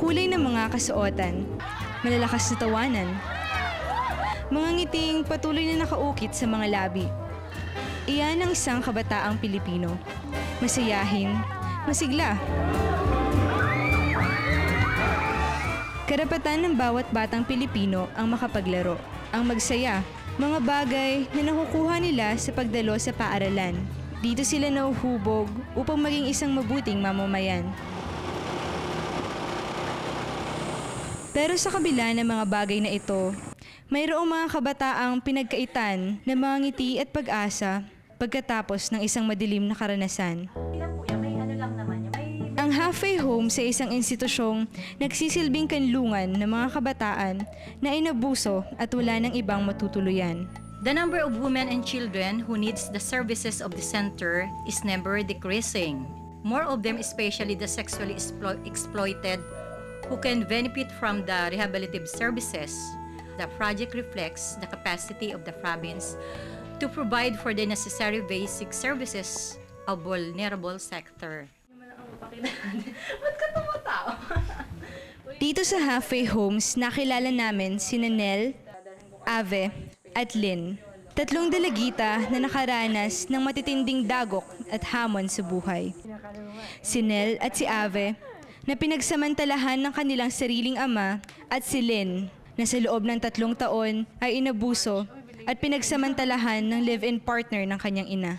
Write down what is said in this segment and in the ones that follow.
Makulay na mga kasuotan, malalakas na tawanan, mga ngiting patuloy na nakaukit sa mga labi. Iyan ang isang kabataang Pilipino. Masayahin, masigla. Karapatan ng bawat batang Pilipino ang makapaglaro, ang magsaya, mga bagay na nakukuha nila sa pagdalo sa paaralan. Dito sila nauhubog upang maging isang mabuting mamamayan. Pero sa kabila ng mga bagay na ito, mayroong mga kabataang pinagkaitan ng mga ngiti at pag-asa pagkatapos ng isang madilim na karanasan. Ang halfway home sa isang institusyong nagsisilbing kanlungan ng mga kabataan na inabuso at wala ng ibang matutuluyan. The number of women and children who needs the services of the center is never decreasing. More of them, especially the sexually exploited, who can benefit from the rehabilitative services. The project reflects the capacity of the province to provide for the necessary basic services of vulnerable sector. Dito sa halfway homes, nakilala namin si Nel, Ave, at Lynn. Tatlong dalagita na nakaranas ng matitinding dagok at hamon sa buhay. Si Nel at si Ave na pinagsamantalahan ng kanilang sariling ama at si Lynn na sa loob ng 3 taon ay inabuso at pinagsamantalahan ng live-in partner ng kanyang ina.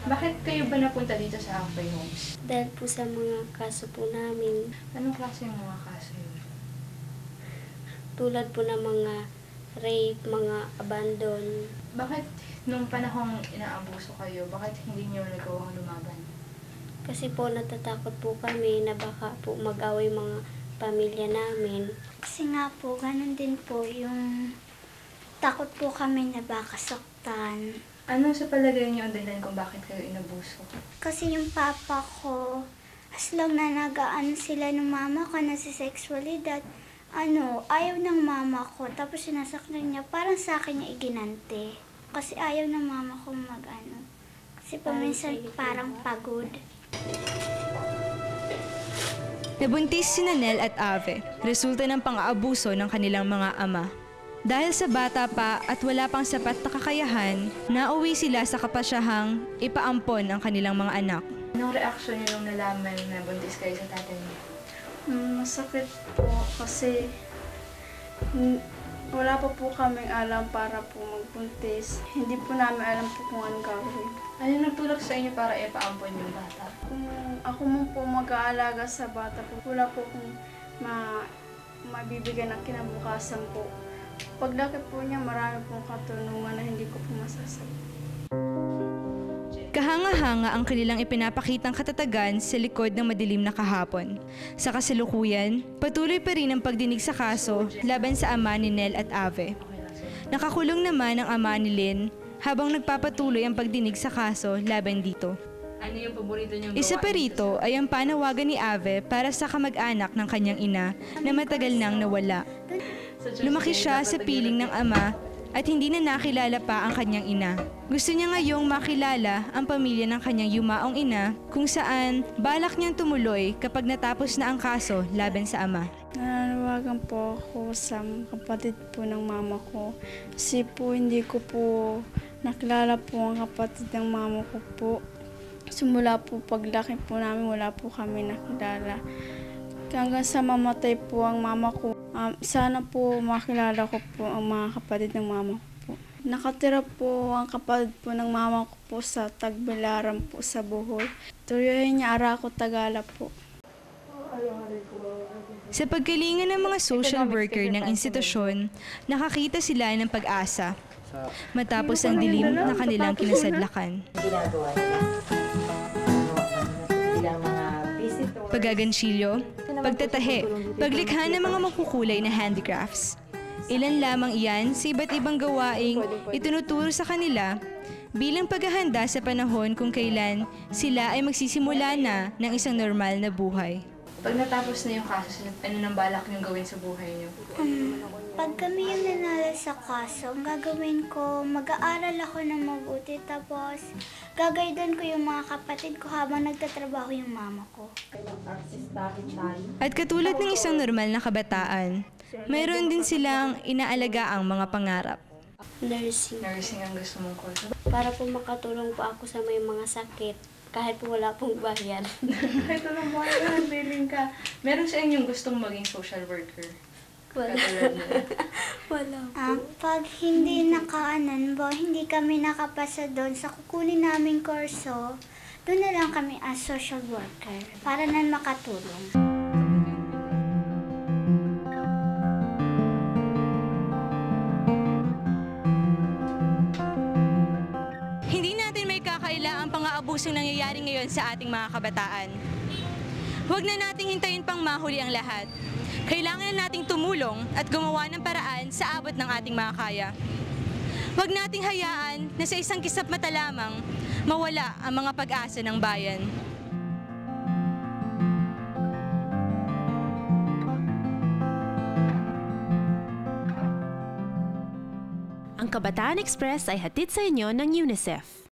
Bakit kayo ba napunta dito sa halfway homes? Dahil po sa mga kaso po namin. Anong klase yung mga kaso yun? Tulad po ng mga rape, mga abandon. Bakit nung panahong inaabuso kayo, bakit hindi niyo nagawang lumaban? Kasi po natatakot po kami na baka po mag-away mga pamilya namin. Kasi nga po, ganun din po yung takot po kami na baka saktan. Ano sa palagay niyo ang dahilan kung bakit kayo inabuso? Kasi yung papa ko, as long na nagaan sila ng mama ko na si sexualidad, ayaw ng mama ko. Tapos sinasaktan niya, parang sa akin niya iginante. Kasi ayaw ng mama ko Kasi paminsan parang pagod. Nabuntis si Nel at Ave, resulta ng pang-aabuso ng kanilang mga ama. Dahil sa bata pa at wala pang sapat na kakayahan, nauwi sila sa kapasyahang ipaampon ang kanilang mga anak. Anong reaksyon niyo nung nalaman na buntis kayo sa tatay niyo? Masakit po kasi wala pa po kaming alam para po magbuntis. Hindi po namin alam po kung anong gagawin. Ano nagtulak sa inyo para ipaampon yung bata? Kung ako mo po mag-aalaga sa bata po, wala po kung mabibigyan ng kinabukasan po. Paglaki po niya, marami pong katunungan na hindi ko po masasabi. Kahanga-hanga ang kanilang ipinapakitang katatagan sa likod ng madilim na kahapon. Sa kasalukuyan, patuloy pa rin ang pagdinig sa kaso laban sa ama ni Nel at Ave. Nakakulong naman ang ama ni Lynn habang nagpapatuloy ang pagdinig sa kaso laban dito. Ano yung paborito niyong Isa pa rito ay ang panawagan ni Ave para sa kamag-anak ng kanyang ina na matagal nang nawala. Lumaki siya sa piling ng ama at hindi na nakilala pa ang kanyang ina. Gusto niya ngayong makilala ang pamilya ng kanyang yumaong ina kung saan balak niyang tumuloy kapag natapos na ang kaso laban sa ama. Nananawagan po ako sa kapatid po ng mama ko. Kasi po hindi ko po nakilala po ang kapatid ng mama ko po. Simula po paglaki po namin wala po kami nakilala. Hanggang sa mamatay po ang mama ko. Sana po makilala ko po ang mga kapatid ng mama ko po. Nakatira po ang kapatid po ng mama ko po sa Tagbilaran po sa Bohol. Tuloy niya Araco Tagala po. Sa pagkalingan ng mga social worker ng institusyon, nakakita sila ng pag-asa matapos ang dilim na kanilang kinasadlakan. Paggagansilyo, pagtatahe, paglikha ng mga makukulay na handicrafts. Ilan lamang iyan sa iba't ibang gawaing itinuturo sa kanila bilang paghahanda sa panahon kung kailan sila ay magsisimula na ng isang normal na buhay. Pag natapos na yung kaso, ano nang balak niyong gawin sa buhay niyo? Pag kami yung nanalo sa kaso, ang gagawin ko, mag-aaral ako ng mabuti, tapos gagaydan ko yung mga kapatid ko habang nagtatrabaho yung mama ko. At katulad ng isang normal na kabataan, mayroon din silang inaalagaang mga pangarap. Nursing. Nursing ang gusto mong course. Para po makatulong po ako sa may mga sakit, kahit po wala pong bayan. Kahit anong mga billing ka. Meron sa inyong gustong maging social worker? Wala. Katulad mo. Wala po. Pag hindi hindi kami nakapasa doon sa kukunin naming kurso, doon na lang kami as social worker para na makatulong. Hindi natin may kakaila ang pang-aabusong nangyayari ngayon sa ating mga kabataan. Huwag na nating hintayin pang mahuli ang lahat. Kailangan na nating tumulong at gumawa ng paraan sa abot ng ating mga kaya. Huwag nating hayaan na sa isang kisap mata lamang mawala ang mga pag-asa ng bayan. Ang Kabataan Express ay hatid sa inyo ng UNICEF.